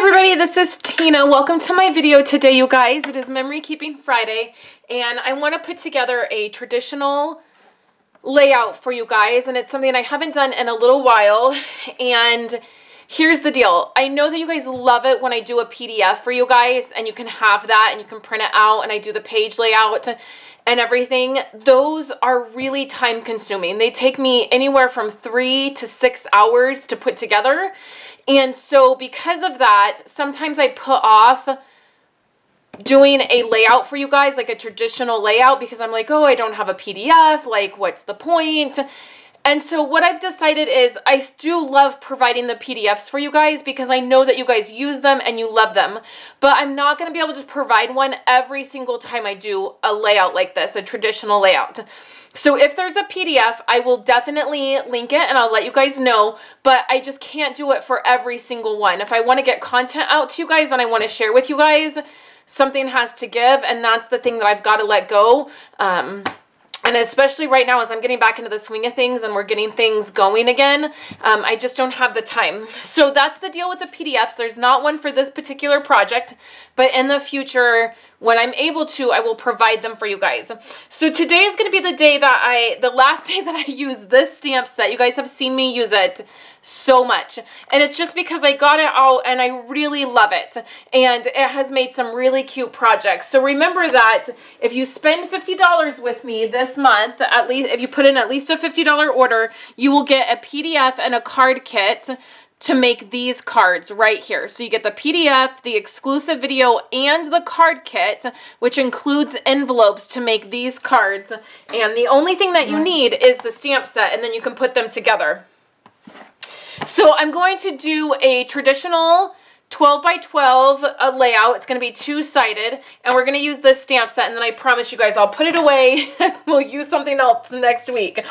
everybody, this is Tina. Welcome to my video today, you guys. It is Memory Keeping Friday, and I want to put together a traditional layout for you guys, and it's something I haven't done in a little while. And here's the deal. I know that you guys love it when I do a PDF for you guys, and you can have that, and you can print it out, and I do the page layout and everything. Those are really time consuming. They take me anywhere from 3 to 6 hours to put together. And so because of that, sometimes I put off doing a layout for you guys, like a traditional layout, because I'm like, oh, I don't have a PDF. Like, what's the point? And so what I've decided is I do love providing the PDFs for you guys because I know that you guys use them and you love them. But I'm not going to be able to provide one every single time I do a layout like this, a traditional layout. So if there's a PDF, I will definitely link it and I'll let you guys know, but I just can't do it for every single one. If I want to get content out to you guys and I want to share with you guys, something has to give, and that's the thing that I've got to let go. And especially right now as I'm getting back into the swing of things and we're getting things going again, I just don't have the time. So that's the deal with the PDFs. There's not one for this particular project, but in the future, when I'm able to, I will provide them for you guys. So today is going to be the day that the last day that I use this stamp set. You guys have seen me use it so much, and it's just because I got it out and I really love it, and it has made some really cute projects. So remember that if you spend $50 with me this month, at least if you put in at least a $50 order, you will get a PDF and a card kit to make these cards right here. So you get the PDF, the exclusive video, and the card kit, which includes envelopes to make these cards. And the only thing that you need is the stamp set, and then you can put them together. So I'm going to do a traditional 12 by 12 layout. It's going to be two-sided, and we're going to use this stamp set, and then I promise you guys I'll put it away and we'll use something else next week.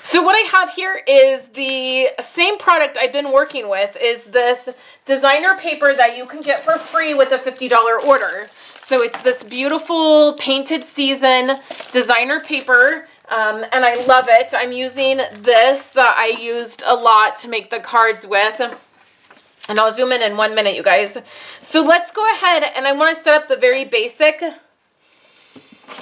So what I have here is the same product I've been working with, is this designer paper that you can get for free with a $50 order. So it's this beautiful painted season designer paper. And I love it. I'm using this that I used a lot to make the cards with. And I'll zoom in 1 minute, you guys. So let's go ahead, and I want to set up the very basic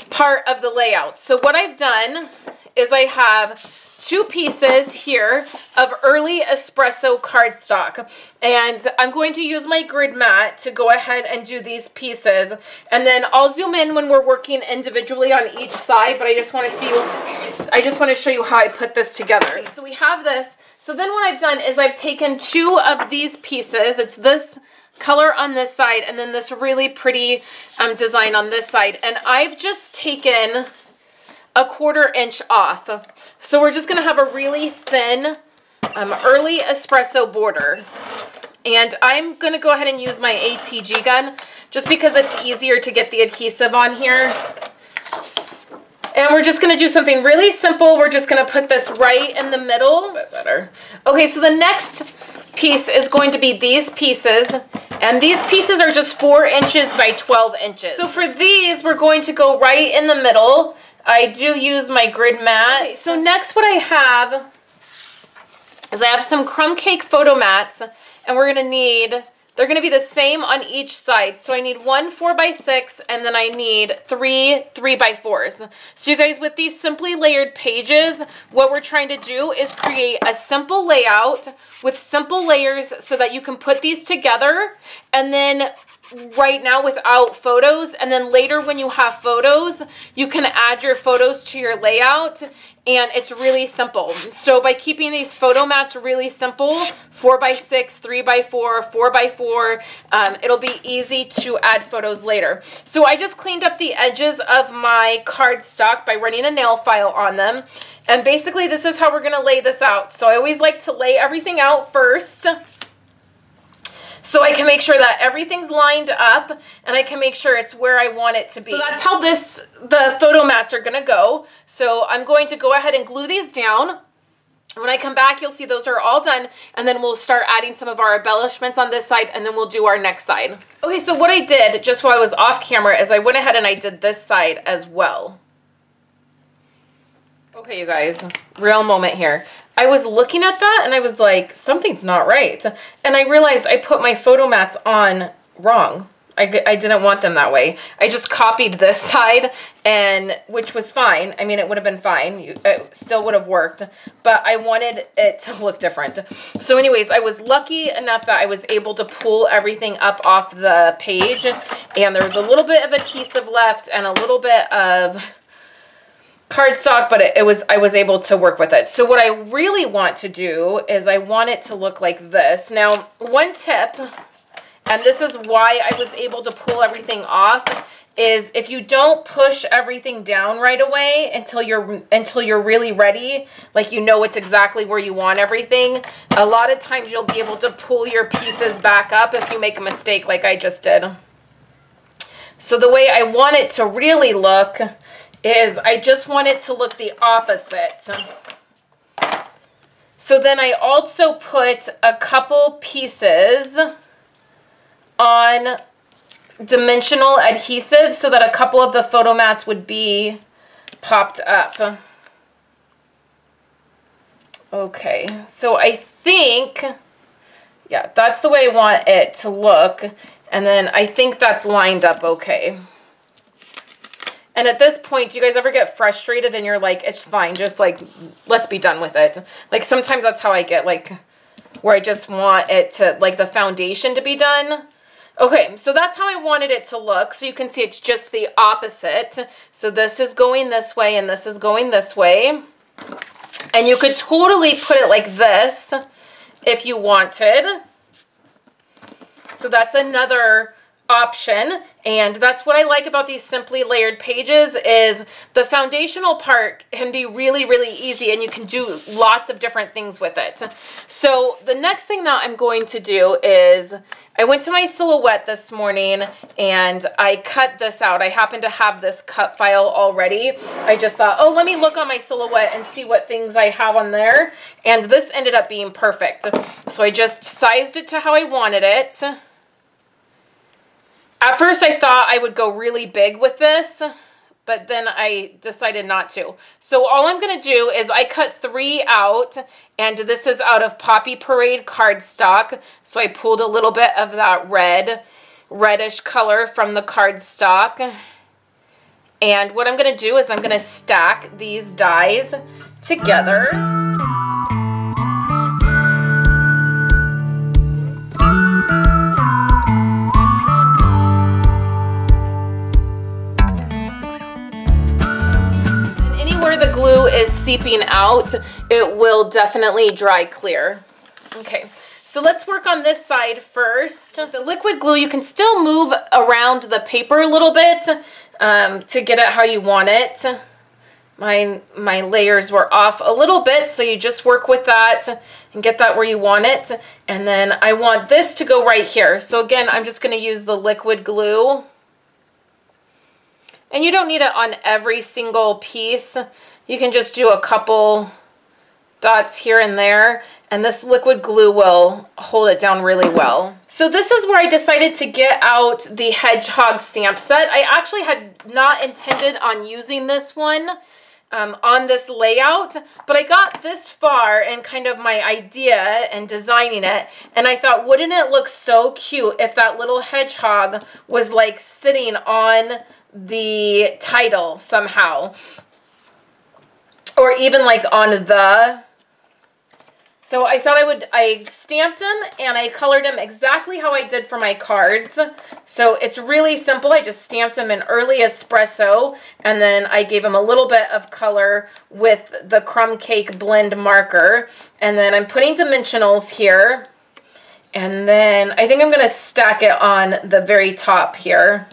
part of the layout. So what I've done is I have 2 pieces here of early espresso cardstock, and I'm going to use my grid mat to go ahead and do these pieces, and then I'll zoom in when we're working individually on each side, but I just want to show you how I put this together. So we have this. So then what I've done is I've taken 2 of these pieces. It's this color on this side and then this really pretty design on this side, and I've just taken a 1/4 inch off. So we're just going to have a really thin early espresso border. And I'm going to go ahead and use my ATG gun just because it's easier to get the adhesive on here. And we're just going to do something really simple. We're just going to put this right in the middle. A bit better. Okay, so the next piece is going to be these pieces. And these pieces are just 4 inches by 12 inches. So for these, we're going to go right in the middle. I do use my grid mat. Okay, so next what I have is I have some crumb cake photo mats, and we're going to need, they're going to be the same on each side. So I need 1 4x6, and then I need 3 3x4s. So you guys, with these simply layered pages, what we're trying to do is create a simple layout with simple layers so that you can put these together, and then right now without photos, and then later when you have photos, you can add your photos to your layout, and it's really simple. So by keeping these photo mats really simple, 4x6, 3x4, 4x4, it'll be easy to add photos later. So I just cleaned up the edges of my cardstock by running a nail file on them, and basically this is how we're going to lay this out. So I always like to lay everything out first, so I can make sure that everything's lined up and I can make sure it's where I want it to be. So that's how the photo mats are going to go. So I'm going to go ahead and glue these down. When I come back, you'll see those are all done, and then we'll start adding some of our embellishments on this side, and then we'll do our next side. Okay, so what I did just while I was off camera is I went ahead and I did this side as well. Okay, you guys, real moment here. I was looking at that and I was like, something's not right. And I realized I put my photo mats on wrong. I didn't want them that way. I just copied this side, and which was fine. I mean, it would have been fine. It still would have worked, but I wanted it to look different. So anyways, I was lucky enough that I was able to pull everything up off the page, and there was a little bit of adhesive left and a little bit of cardstock, but I was able to work with it. So what I really want to do is I want it to look like this. Now, one tip, and this is why I was able to pull everything off, is if you don't push everything down right away until you're really ready, like you know it's exactly where you want everything, a lot of times you'll be able to pull your pieces back up if you make a mistake like I just did. So the way I want it to really look is I just want it to look the opposite. So then I also put a couple pieces on dimensional adhesive so that a couple of the photo mats would be popped up. Okay, so I think, yeah, that's the way I want it to look. And then I think that's lined up okay. And at this point, do you guys ever get frustrated and you're like, it's fine, just like, let's be done with it? Like sometimes that's how I get, like, where I just want it to, like the foundation to be done. Okay, so that's how I wanted it to look. So you can see it's just the opposite. So this is going this way and this is going this way. And you could totally put it like this if you wanted. So that's another option, and that's what I like about these simply layered pages is the foundational part can be really, really easy, and you can do lots of different things with it. So the next thing that I'm going to do is I went to my silhouette this morning and I cut this out. I happen to have this cut file already. I just thought, oh, let me look on my silhouette and see what things I have on there, and this ended up being perfect. So I just sized it to how I wanted it. At first I thought I would go really big with this, but then I decided not to. So all I'm going to do is I cut 3 out, and this is out of Poppy Parade cardstock. So I pulled a little bit of that reddish color from the cardstock. And what I'm going to do is I'm going to stack these dies together. The glue is seeping out, it will definitely dry clear. Okay, so let's work on this side first. The liquid glue, you can still move around the paper a little bit to get it how you want it. My layers were off a little bit, so you just work with that and get that where you want it. And then I want this to go right here. So again, I'm just going to use the liquid glue. And you don't need it on every single piece. You can just do a couple dots here and there, and this liquid glue will hold it down really well. So this is where I decided to get out the hedgehog stamp set. I actually had not intended on using this one on this layout, but I got this far in kind of my idea and designing it, and I thought, wouldn't it look so cute if that little hedgehog was like sitting on the title somehow, or even like on the. So I thought I stamped them and I colored them exactly how I did for my cards. So it's really simple. I just stamped them in early espresso, and then I gave them a little bit of color with the Crumb Cake blend marker, and then I'm putting dimensionals here, and then I think I'm going to stack it on the very top here.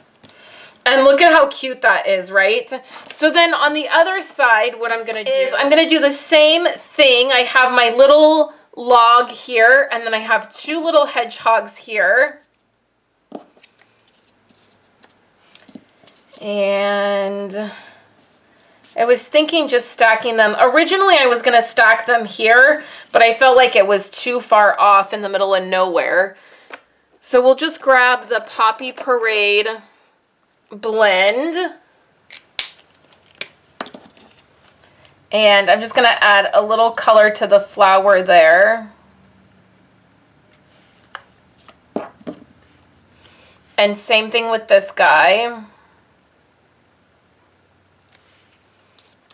And look at how cute that is, right? So then on the other side, what I'm going to do is I'm going to do the same thing. I have my little log here, and then I have 2 little hedgehogs here. And I was thinking just stacking them. Originally, I was going to stack them here, but I felt like it was too far off in the middle of nowhere. So we'll just grab the Poppy Parade blend, And I'm just going to add a little color to the flower there. And same thing with this guy.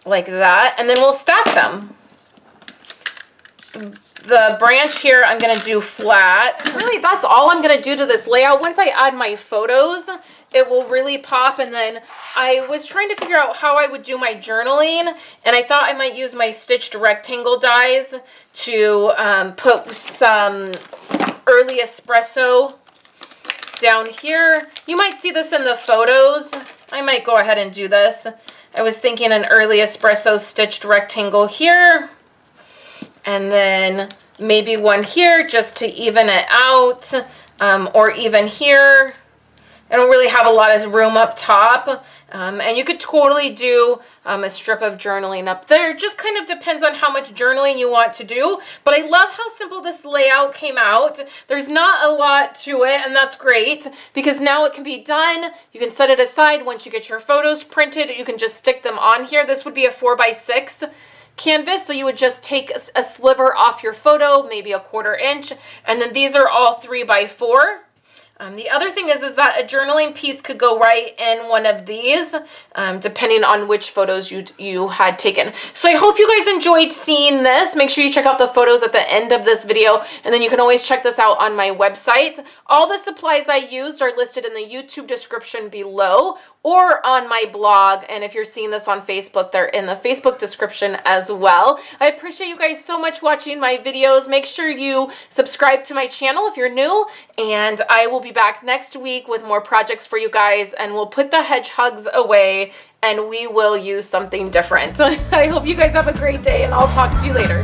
Like that. And then we'll stack them. The branch here I'm going to do flat. Really, that's all I'm going to do to this layout. Once I add my photos, it will really pop. And then I was trying to figure out how I would do my journaling, and I thought I might use my stitched rectangle dies to put some early espresso down here. You might see this in the photos. I might go ahead and do this. I was thinking an early espresso stitched rectangle here, and then maybe one here just to even it out, or even here. I don't really have a lot of room up top, and you could totally do a strip of journaling up there. It just kind of depends on how much journaling you want to do, but I love how simple this layout came out. There's not a lot to it, and that's great because now it can be done. You can set it aside. Once you get your photos printed, you can just stick them on here. This would be a 4x6 canvas, so you would just take a sliver off your photo, maybe a 1/4 inch, and then these are all 3x4. The other thing is that a journaling piece could go right in one of these, depending on which photos you had taken. So I hope you guys enjoyed seeing this. Make sure you check out the photos at the end of this video, and then you can always check this out on my website. All the supplies I used are listed in the YouTube description below or on my blog, and if you're seeing this on Facebook, they're in the Facebook description as well. I appreciate you guys so much watching my videos. Make sure you subscribe to my channel if you're new, and I will be back next week with more projects for you guys, and we'll put the hedgehogs away and we will use something different. I hope you guys have a great day, and I'll talk to you later.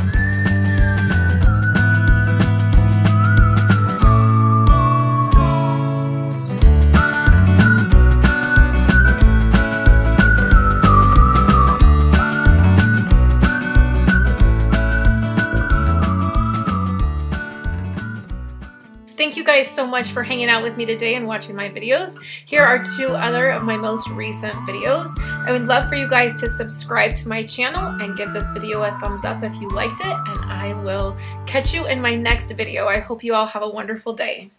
Thank you guys so much for hanging out with me today and watching my videos. Here are 2 other of my most recent videos. I would love for you guys to subscribe to my channel and give this video a thumbs up if you liked it, and I will catch you in my next video. I hope you all have a wonderful day.